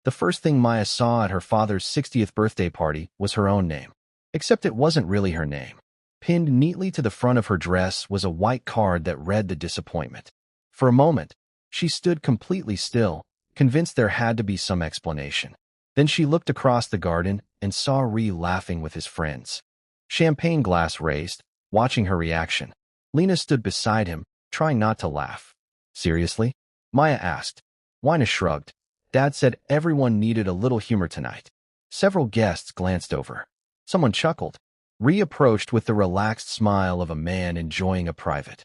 The first thing Maya saw at her father's 60th birthday party was her own name. Except it wasn't really her name. Pinned neatly to the front of her dress was a white card that read the disappointment. For a moment, she stood completely still, convinced there had to be some explanation. Then she looked across the garden and saw Ree laughing with his friends. Champagne glass raised, watching her reaction. Lena stood beside him, trying not to laugh. Seriously? Maya asked. Wina shrugged. Dad said everyone needed a little humor tonight. Several guests glanced over. Someone chuckled. Ree approached with the relaxed smile of a man enjoying a private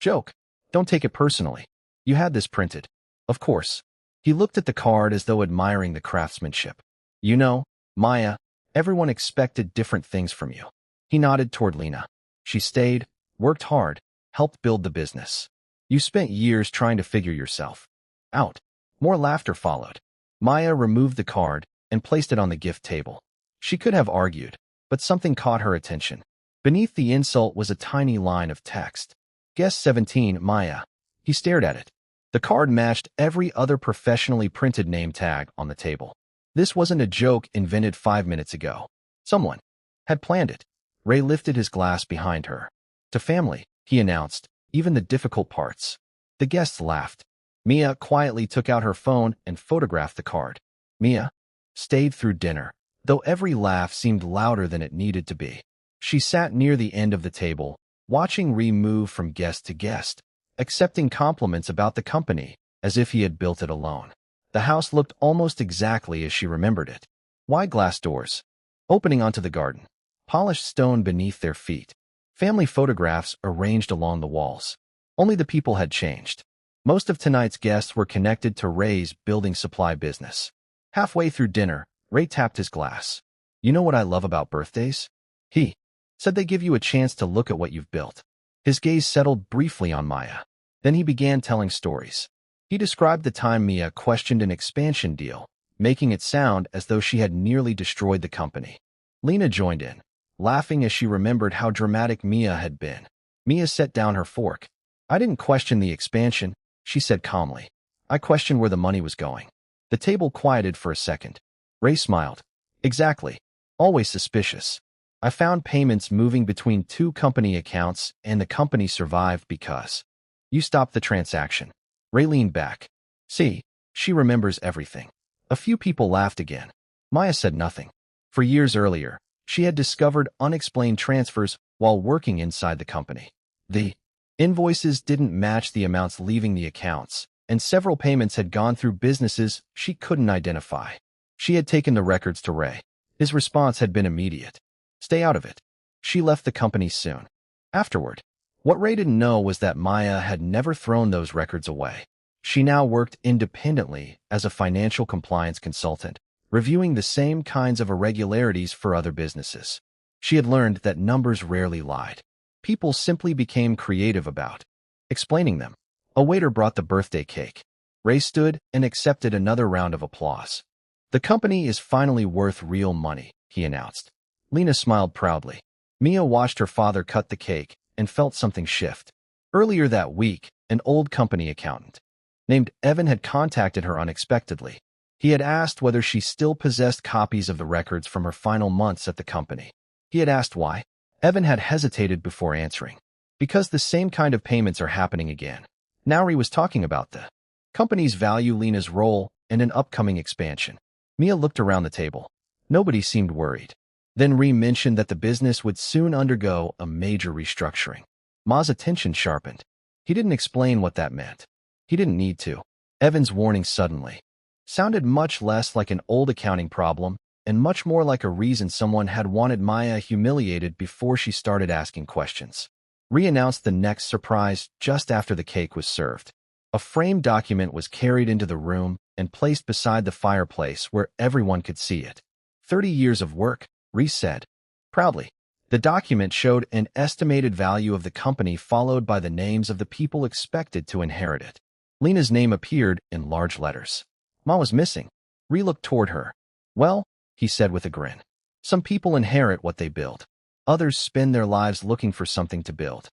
joke. Don't take it personally. You had this printed. Of course. He looked at the card as though admiring the craftsmanship. You know, Maya, everyone expected different things from you. He nodded toward Lena. She stayed, worked hard, helped build the business. You spent years trying to figure yourself out. More laughter followed. Maya removed the card and placed it on the gift table. She could have argued, but something caught her attention. Beneath the insult was a tiny line of text. Guest 17, Maya. He stared at it. The card matched every other professionally printed name tag on the table. This wasn't a joke invented 5 minutes ago. Someone had planned it. Ray lifted his glass behind her. To family, he announced, even the difficult parts. The guests laughed. Mia quietly took out her phone and photographed the card. Mia stayed through dinner, though every laugh seemed louder than it needed to be. She sat near the end of the table, watching Ree move from guest to guest, accepting compliments about the company as if he had built it alone. The house looked almost exactly as she remembered it. Wide glass doors, opening onto the garden, polished stone beneath their feet, family photographs arranged along the walls. Only the people had changed. Most of tonight's guests were connected to Ray's building supply business. Halfway through dinner, Ray tapped his glass. You know what I love about birthdays? He said they give you a chance to look at what you've built. His gaze settled briefly on Maya. Then he began telling stories. He described the time Mia questioned an expansion deal, making it sound as though she had nearly destroyed the company. Lena joined in, laughing as she remembered how dramatic Mia had been. Mia set down her fork. I didn't question the expansion, she said calmly. I questioned where the money was going. The table quieted for a second. Ray smiled. Exactly. Always suspicious. I found payments moving between 2 company accounts and the company survived because you stopped the transaction. Ray leaned back. See, she remembers everything. A few people laughed again. Maya said nothing. For years earlier, she had discovered unexplained transfers while working inside the company. The invoices didn't match the amounts leaving the accounts, and several payments had gone through businesses she couldn't identify. She had taken the records to Ray. His response had been immediate. Stay out of it. She left the company soon. Afterward, what Ray didn't know was that Maya had never thrown those records away. She now worked independently as a financial compliance consultant, reviewing the same kinds of irregularities for other businesses. She had learned that numbers rarely lied. People simply became creative about explaining them. A waiter brought the birthday cake. Ray stood and accepted another round of applause. The company is finally worth real money, he announced. Lena smiled proudly. Mia watched her father cut the cake and felt something shift. Earlier that week, an old company accountant named Evan had contacted her unexpectedly. He had asked whether she still possessed copies of the records from her final months at the company. He had asked why. Evan had hesitated before answering. Because the same kind of payments are happening again. Now he was talking about the company's value, Lena's role, and an upcoming expansion. Mia looked around the table. Nobody seemed worried. Then Ree mentioned that the business would soon undergo a major restructuring. Ma's attention sharpened. He didn't explain what that meant. He didn't need to. Evan's warning suddenly sounded much less like an old accounting problem and much more like a reason someone had wanted Maya humiliated before she started asking questions. Ree announced the next surprise just after the cake was served. A framed document was carried into the room and placed beside the fireplace where everyone could see it. 30 years of work, Ree said proudly. The document showed an estimated value of the company followed by the names of the people expected to inherit it. Lena's name appeared in large letters. Ma was missing. Ree looked toward her. Well, he said with a grin. Some people inherit what they build. Others spend their lives looking for something to build.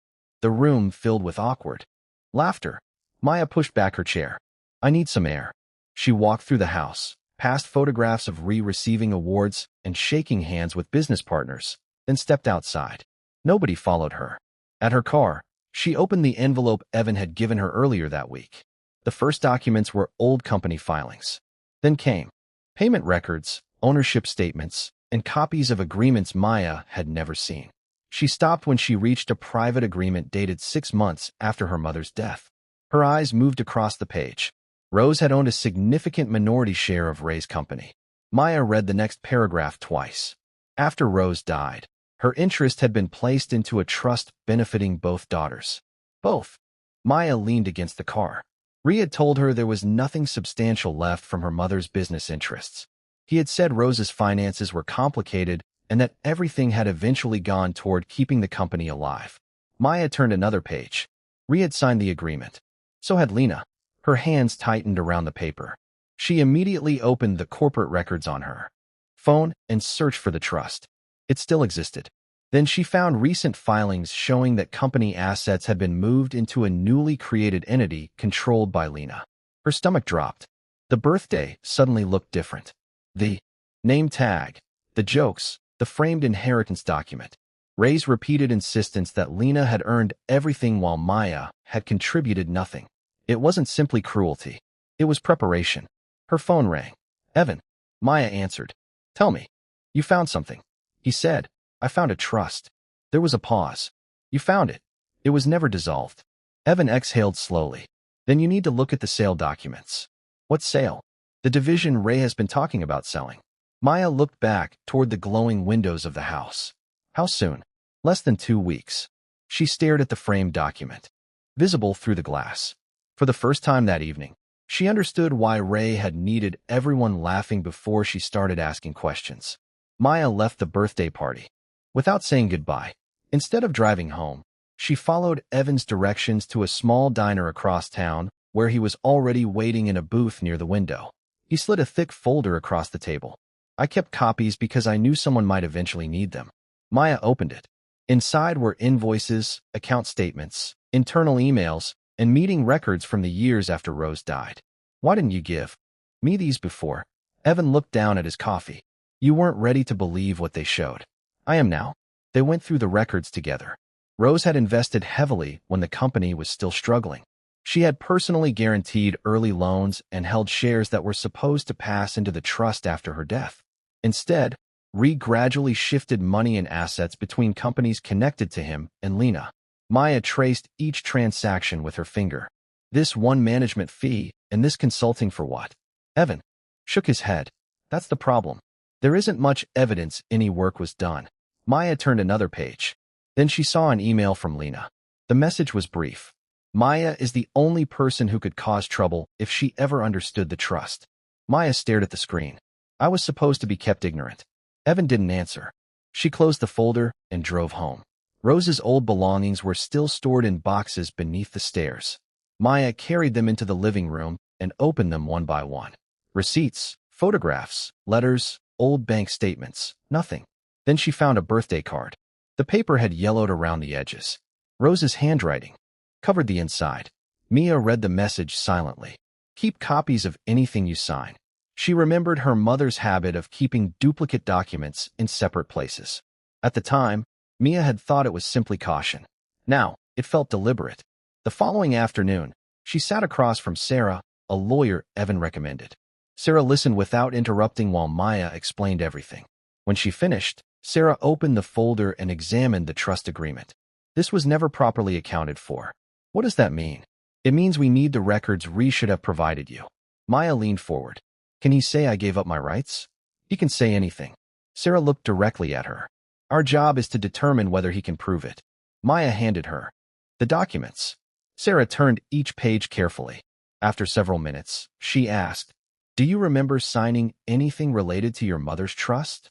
The room filled with awkward laughter. Maya pushed back her chair. I need some air. She walked through the house, passed photographs of receiving awards and shaking hands with business partners, then stepped outside. Nobody followed her. At her car, she opened the envelope Evan had given her earlier that week. The first documents were old company filings. Then came payment records, ownership statements, and copies of agreements Maya had never seen. She stopped when she reached a private agreement dated 6 months after her mother's death. Her eyes moved across the page. Rose had owned a significant minority share of Ray's company. Maya read the next paragraph twice. After Rose died, her interest had been placed into a trust benefiting both daughters. Both. Maya leaned against the car. Ree had told her there was nothing substantial left from her mother's business interests. He had said Rose's finances were complicated and that everything had eventually gone toward keeping the company alive. Maya turned another page. Ree had signed the agreement. So had Lena. Her hands tightened around the paper. She immediately opened the corporate records on her phone and searched for the trust. It still existed. Then she found recent filings showing that company assets had been moved into a newly created entity controlled by Lena. Her stomach dropped. The birthday suddenly looked different. The name tag, the jokes, the framed inheritance document. Ray's repeated insistence that Lena had earned everything while Maya had contributed nothing. It wasn't simply cruelty. It was preparation. Her phone rang. Evan. Maya answered. Tell me. You found something. He said. I found a trust. There was a pause. You found it. It was never dissolved. Evan exhaled slowly. Then you need to look at the sale documents. What sale? The division Ray has been talking about selling. Maya looked back toward the glowing windows of the house. How soon? Less than 2 weeks. She stared at the framed document, visible through the glass. For the first time that evening, she understood why Ray had needed everyone laughing before she started asking questions. Maya left the birthday party without saying goodbye. Instead of driving home, she followed Evan's directions to a small diner across town where he was already waiting in a booth near the window. He slid a thick folder across the table. I kept copies because I knew someone might eventually need them. Maya opened it. Inside were invoices, account statements, internal emails, and meeting records from the years after Rose died. Why didn't you give me these before? Evan looked down at his coffee. You weren't ready to believe what they showed. I am now. They went through the records together. Rose had invested heavily when the company was still struggling. She had personally guaranteed early loans and held shares that were supposed to pass into the trust after her death. Instead, Ree gradually shifted money and assets between companies connected to him and Lena. Maya traced each transaction with her finger. This one management fee and this consulting for what? Evan shook his head. That's the problem. There isn't much evidence any work was done. Maya turned another page. Then she saw an email from Lena. The message was brief. Maya is the only person who could cause trouble if she ever understood the trust. Maya stared at the screen. I was supposed to be kept ignorant. Evan didn't answer. She closed the folder and drove home. Rose's old belongings were still stored in boxes beneath the stairs. Maya carried them into the living room and opened them one by one. Receipts, photographs, letters, old bank statements, nothing. Then she found a birthday card. The paper had yellowed around the edges. Rose's handwriting covered the inside. Mia read the message silently. Keep copies of anything you sign. She remembered her mother's habit of keeping duplicate documents in separate places. At the time, Mia had thought it was simply caution. Now, it felt deliberate. The following afternoon, she sat across from Sarah, a lawyer Evan recommended. Sarah listened without interrupting while Maya explained everything. When she finished, Sarah opened the folder and examined the trust agreement. This was never properly accounted for. What does that mean? It means we need the records Ree should have provided you. Maya leaned forward. Can he say I gave up my rights? He can say anything. Sarah looked directly at her. Our job is to determine whether he can prove it. Maya handed her the documents. Sarah turned each page carefully. After several minutes, she asked, Do you remember signing anything related to your mother's trust?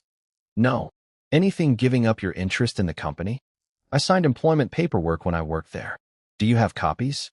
No. Anything giving up your interest in the company? I signed employment paperwork when I worked there. Do you have copies?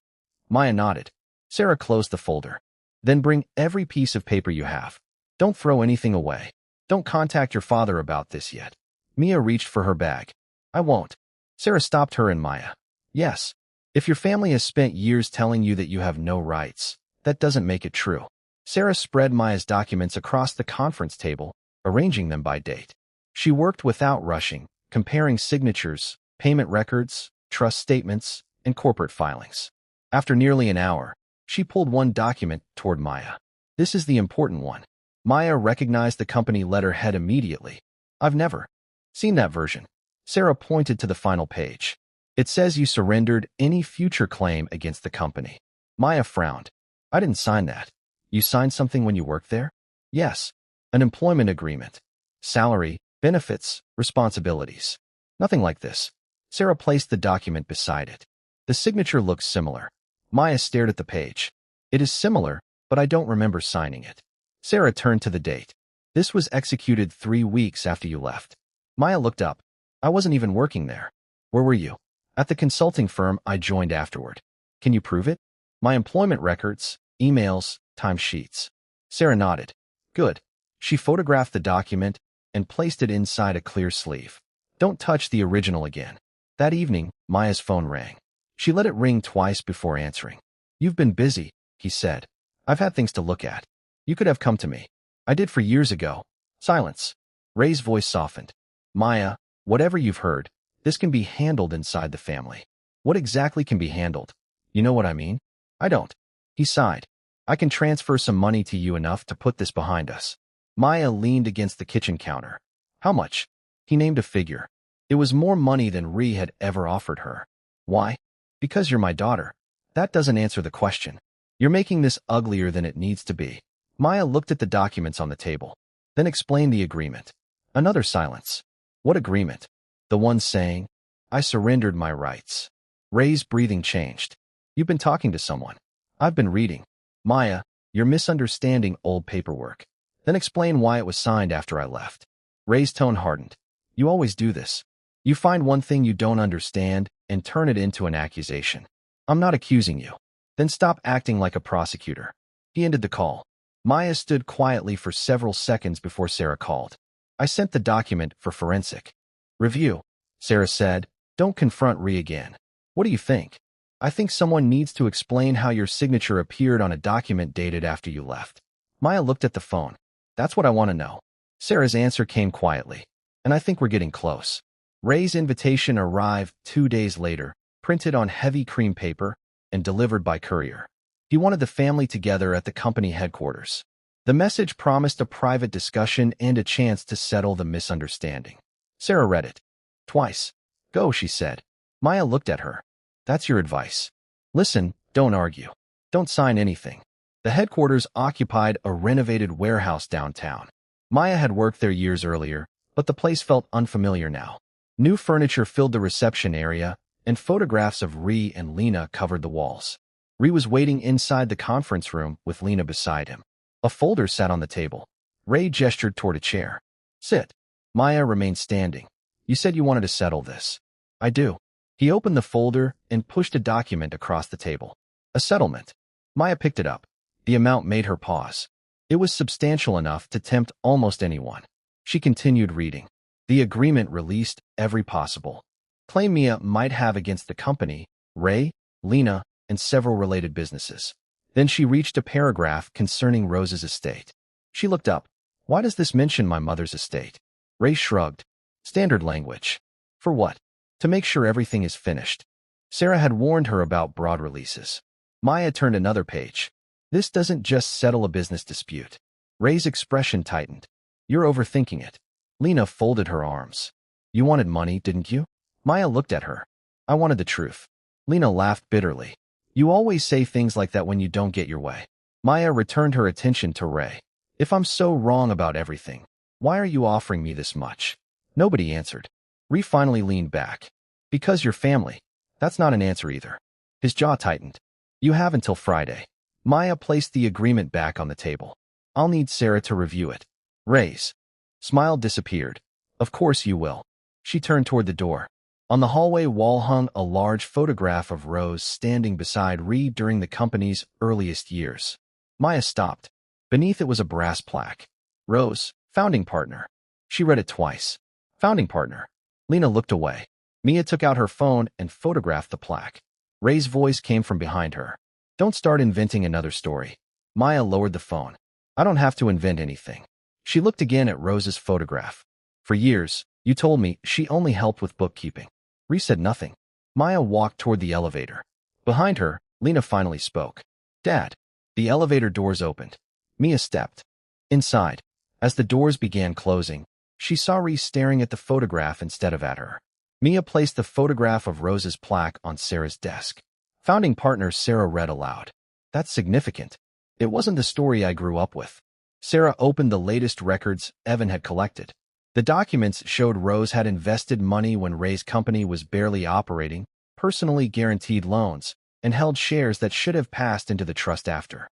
Maya nodded. Sarah closed the folder. Then bring every piece of paper you have. Don't throw anything away. Don't contact your father about this yet. Mia reached for her bag. I won't. Sarah stopped her and Maya. Yes. If your family has spent years telling you that you have no rights, that doesn't make it true. Sarah spread Maya's documents across the conference table, arranging them by date. She worked without rushing, comparing signatures, payment records, trust statements, and corporate filings. After nearly an hour, she pulled one document toward Maya. This is the important one. Maya recognized the company letterhead immediately. I've never seen that version. Sarah pointed to the final page. It says you surrendered any future claim against the company. Maya frowned. I didn't sign that. You signed something when you worked there? Yes. An employment agreement. Salary, benefits, responsibilities. Nothing like this. Sarah placed the document beside it. The signature looks similar. Maya stared at the page. It is similar, but I don't remember signing it. Sarah turned to the date. This was executed 3 weeks after you left. Maya looked up. I wasn't even working there. Where were you? At the consulting firm I joined afterward. Can you prove it? My employment records, emails, timesheets. Sarah nodded. Good. She photographed the document and placed it inside a clear sleeve. Don't touch the original again. That evening, Maya's phone rang. She let it ring twice before answering. You've been busy, he said. I've had things to look at. You could have come to me. I did for years ago. Silence. Ray's voice softened. Maya, whatever you've heard, this can be handled inside the family. What exactly can be handled? You know what I mean? I don't. He sighed. I can transfer some money to you enough to put this behind us. Maya leaned against the kitchen counter. How much? He named a figure. It was more money than Ree had ever offered her. Why? Because you're my daughter. That doesn't answer the question. You're making this uglier than it needs to be. Maya looked at the documents on the table, then explained the agreement. Another silence. What agreement? The one saying, I surrendered my rights. Ray's breathing changed. You've been talking to someone. I've been reading. Maya, you're misunderstanding old paperwork. Then explain why it was signed after I left. Ray's tone hardened. You always do this. You find one thing you don't understand and turn it into an accusation. I'm not accusing you. Then stop acting like a prosecutor. He ended the call. Maya stood quietly for several seconds before Sarah called. I sent the document for forensic review. Sarah said, don't confront Ree again. What do you think? I think someone needs to explain how your signature appeared on a document dated after you left. Maya looked at the phone. That's what I want to know. Sarah's answer came quietly. And I think we're getting close. Ray's invitation arrived 2 days later, printed on heavy cream paper and delivered by courier. He wanted the family together at the company headquarters. The message promised a private discussion and a chance to settle the misunderstanding. Sarah read it. Twice. Go, she said. Maya looked at her. That's your advice. Listen, don't argue. Don't sign anything. The headquarters occupied a renovated warehouse downtown. Maya had worked there years earlier, but the place felt unfamiliar now. New furniture filled the reception area, and photographs of Ree and Lena covered the walls. Ree was waiting inside the conference room with Lena beside him. A folder sat on the table. Ray gestured toward a chair. Sit. Maya remained standing. You said you wanted to settle this. I do. He opened the folder and pushed a document across the table. A settlement. Maya picked it up. The amount made her pause. It was substantial enough to tempt almost anyone. She continued reading. The agreement released every possible claim Mia might have against the company, Ray, Lena, and several related businesses. Then she reached a paragraph concerning Rose's estate. She looked up. Why does this mention my mother's estate? Ray shrugged. Standard language. For what? To make sure everything is finished. Sarah had warned her about broad releases. Maya turned another page. This doesn't just settle a business dispute. Ray's expression tightened. You're overthinking it. Lena folded her arms. You wanted money, didn't you? Maya looked at her. I wanted the truth. Lena laughed bitterly. You always say things like that when you don't get your way. Maya returned her attention to Ray. If I'm so wrong about everything, why are you offering me this much? Nobody answered. Ray finally leaned back. Because you're family. That's not an answer either. His jaw tightened. You have until Friday. Maya placed the agreement back on the table. I'll need Sarah to review it. Ray's smile disappeared. Of course you will. She turned toward the door. On the hallway wall hung a large photograph of Rose standing beside Reed during the company's earliest years. Maya stopped. Beneath it was a brass plaque. Rose, founding partner. She read it twice. Founding partner. Lena looked away. Mia took out her phone and photographed the plaque. Ray's voice came from behind her. Don't start inventing another story. Maya lowered the phone. I don't have to invent anything. She looked again at Rose's photograph. For years, you told me she only helped with bookkeeping. Ree said nothing. Maya walked toward the elevator. Behind her, Lena finally spoke. Dad. The elevator doors opened. Mia stepped inside. As the doors began closing, she saw Ree staring at the photograph instead of at her. Mia placed the photograph of Rose's plaque on Sarah's desk. Founding partner Sarah read aloud. That's significant. It wasn't the story I grew up with. Sarah opened the latest records Evan had collected. The documents showed Rose had invested money when Ray's company was barely operating, personally guaranteed loans, and held shares that should have passed into the trust after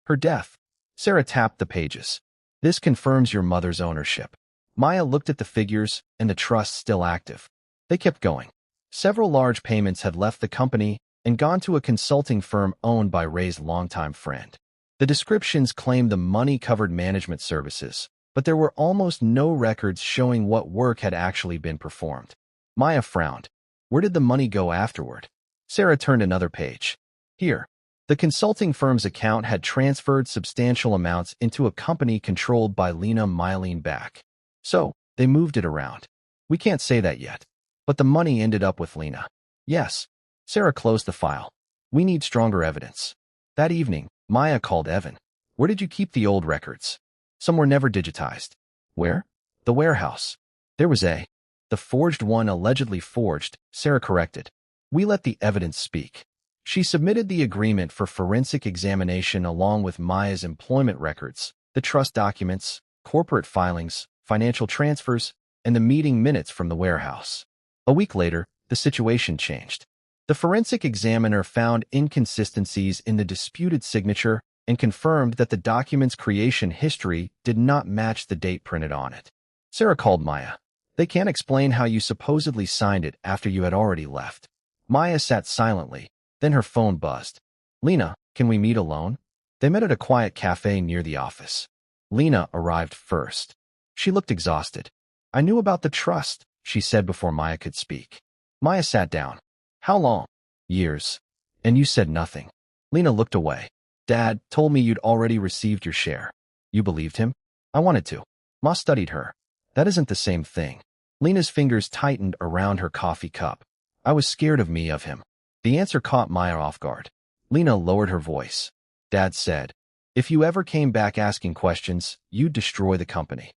her death. Sarah tapped the pages. This confirms your mother's ownership. Maya looked at the figures and the trust still active. They kept going. Several large payments had left the company and gone to a consulting firm owned by Ray's longtime friend. The descriptions claimed the money covered management services, but there were almost no records showing what work had actually been performed. Maya frowned. Where did the money go afterward? Sarah turned another page. Here. The consulting firm's account had transferred substantial amounts into a company controlled by Lena Mylene back. So, they moved it around. We can't say that yet. But the money ended up with Lena. Yes. Sarah closed the file. We need stronger evidence. That evening, Maya called Evan. Where did you keep the old records? Some were never digitized. Where? The warehouse. There was the forged one allegedly forged, Sarah corrected. We let the evidence speak. She submitted the agreement for forensic examination along with Maya's employment records, the trust documents, corporate filings, financial transfers, and the meeting minutes from the warehouse. A week later, the situation changed. The forensic examiner found inconsistencies in the disputed signature and confirmed that the document's creation history did not match the date printed on it. Sarah called Maya. They can't explain how you supposedly signed it after you had already left. Maya sat silently. Then her phone buzzed. Lena, can we meet alone? They met at a quiet cafe near the office. Lena arrived first. She looked exhausted. I knew about the trust, she said before Maya could speak. Maya sat down. How long? Years. And you said nothing. Lena looked away. Dad told me you'd already received your share. You believed him? I wanted to. Ma studied her. That isn't the same thing. Lena's fingers tightened around her coffee cup. I was scared of me of him. The answer caught Maya off guard. Lena lowered her voice. Dad said, if you ever came back asking questions, you'd destroy the company.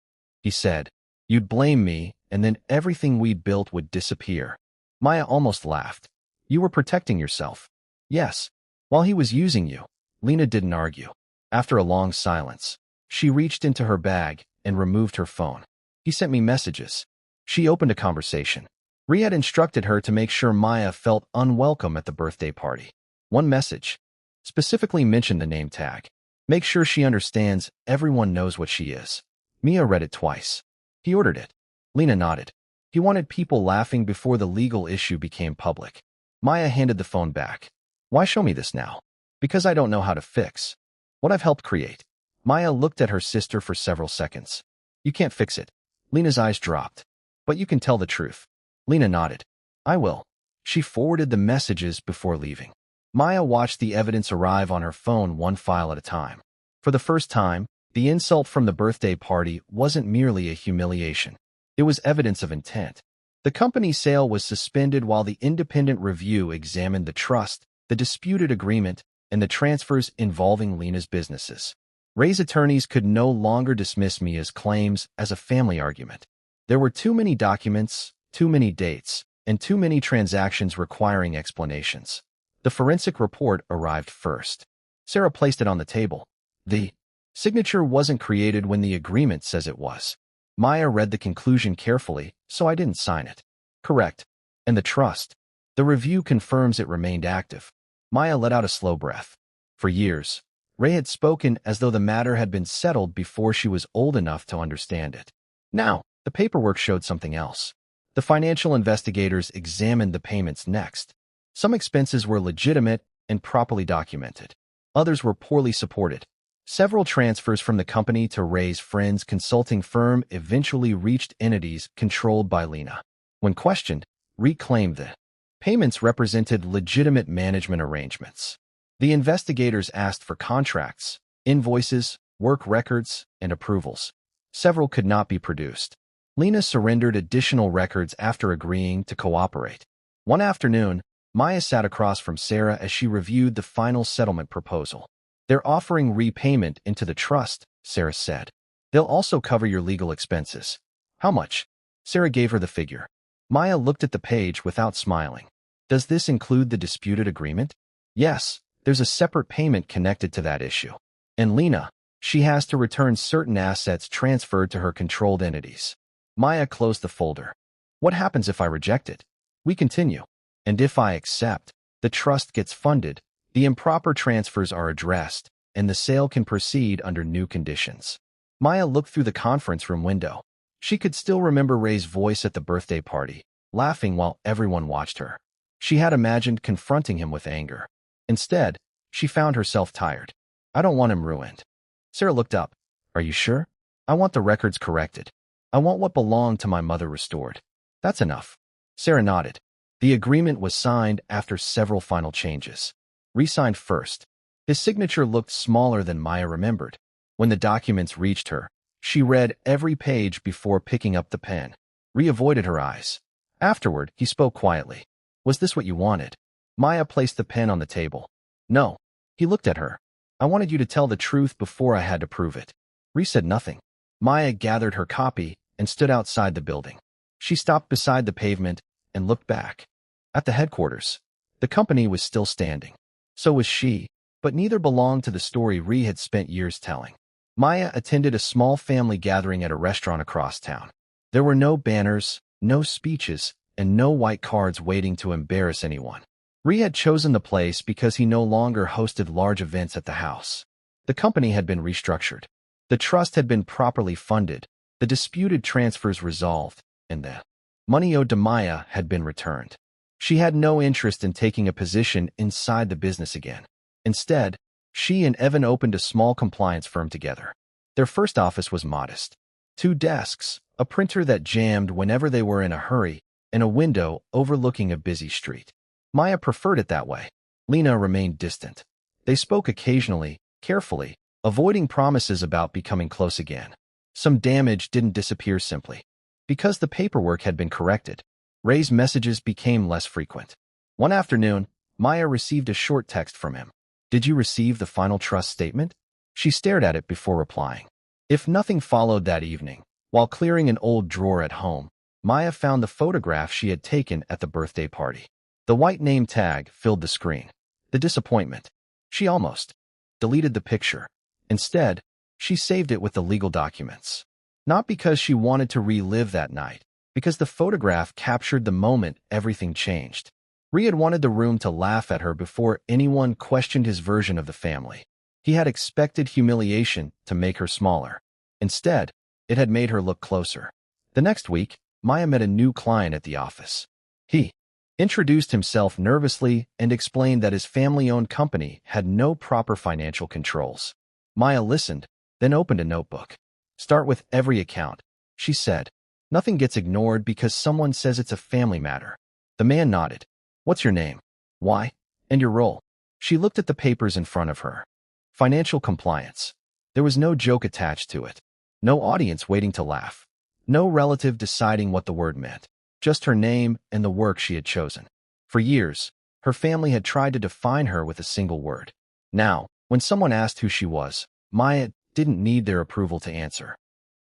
He said, you'd blame me, and then everything we built would disappear. Maya almost laughed. You were protecting yourself. Yes. While he was using you. Lena didn't argue. After a long silence, she reached into her bag and removed her phone. He sent me messages. She opened a conversation. Ree had instructed her to make sure Maya felt unwelcome at the birthday party. One message specifically mentioned the name tag. Make sure she understands everyone knows what she is. Mia read it twice. He ordered it. Lena nodded. He wanted people laughing before the legal issue became public. Maya handed the phone back. Why show me this now? Because I don't know how to fix what I've helped create. Maya looked at her sister for several seconds. You can't fix it. Lena's eyes dropped. But you can tell the truth. Lena nodded. I will. She forwarded the messages before leaving. Maya watched the evidence arrive on her phone one file at a time. For the first time, the insult from the birthday party wasn't merely a humiliation. It was evidence of intent. The company sale was suspended while the independent review examined the trust, the disputed agreement, and the transfers involving Lena's businesses. Ray's attorneys could no longer dismiss Mia's claims as a family argument. There were too many documents, too many dates, and too many transactions requiring explanations. The forensic report arrived first. Sarah placed it on the table. The signature wasn't created when the agreement says it was. Maya read the conclusion carefully, so I didn't sign it. Correct. And the trust. The review confirms it remained active. Maya let out a slow breath. For years, Ray had spoken as though the matter had been settled before she was old enough to understand it. Now, the paperwork showed something else. The financial investigators examined the payments next. Some expenses were legitimate and properly documented. Others were poorly supported. Several transfers from the company to Ray's friend's consulting firm eventually reached entities controlled by Lena. When questioned, Ray claimed the payments represented legitimate management arrangements. The investigators asked for contracts, Invoices, work records, and approvals. Several could not be produced. Lena surrendered additional records after agreeing to cooperate. One afternoon, Maya sat across from Sarah as she reviewed the final settlement proposal. "They're offering repayment into the trust," Sarah said. "They'll also cover your legal expenses." "How much?" Sarah gave her the figure. Maya looked at the page without smiling. "Does this include the disputed agreement?" "Yes, there's a separate payment connected to that issue. And Lena, she has to return certain assets transferred to her controlled entities." Maya closed the folder. "What happens if I reject it?" "We continue. And if I accept, the trust gets funded, the improper transfers are addressed, and the sale can proceed under new conditions." Maya looked through the conference room window. She could still remember Ray's voice at the birthday party, laughing while everyone watched her. She had imagined confronting him with anger. Instead, she found herself tired. "I don't want him ruined." Sarah looked up. "Are you sure?" "I want the records corrected. I want what belonged to my mother restored." "That's enough." Sarah nodded. The agreement was signed after several final changes. Re-signed first. His signature looked smaller than Maya remembered. When the documents reached her, she read every page before picking up the pen. Ree avoided her eyes. Afterward, he spoke quietly. "Was this what you wanted?" Maya placed the pen on the table. "No." He looked at her. "I wanted you to tell the truth before I had to prove it." Ree said nothing. Maya gathered her copy and stood outside the building. She stopped beside the pavement and looked back. At the headquarters, the company was still standing. So was she, but neither belonged to the story Ree had spent years telling. Maya attended a small family gathering at a restaurant across town. There were no banners, no speeches, and no white cards waiting to embarrass anyone. Ree had chosen the place because he no longer hosted large events at the house. The company had been restructured. The trust had been properly funded, the disputed transfers resolved, and the money owed to Maya had been returned. She had no interest in taking a position inside the business again. Instead, she and Evan opened a small compliance firm together. Their first office was modest. 2 desks, a printer that jammed whenever they were in a hurry, and a window overlooking a busy street. Maya preferred it that way. Lena remained distant. They spoke occasionally, carefully, avoiding promises about becoming close again. Some damage didn't disappear simply. Because the paperwork had been corrected, Ray's messages became less frequent. One afternoon, Maya received a short text from him. "Did you receive the final trust statement?" She stared at it before replying. If nothing followed that evening, while clearing an old drawer at home, Maya found the photograph she had taken at the birthday party. The white name tag filled the screen. The disappointment. She almost deleted the picture. Instead, she saved it with the legal documents. Not because she wanted to relive that night, because the photograph captured the moment everything changed. Ree had wanted the room to laugh at her before anyone questioned his version of the family. He had expected humiliation to make her smaller. Instead, it had made her look closer. The next week, Maya met a new client at the office. He introduced himself nervously and explained that his family-owned company had no proper financial controls. Maya listened, then opened a notebook. "Start with every account," she said. "Nothing gets ignored because someone says it's a family matter." The man nodded. "What's your name? Why? And your role?" She looked at the papers in front of her. Financial compliance. There was no joke attached to it. No audience waiting to laugh. No relative deciding what the word meant. Just her name and the work she had chosen. For years, her family had tried to define her with a single word. Now, when someone asked who she was, Maya didn't need their approval to answer.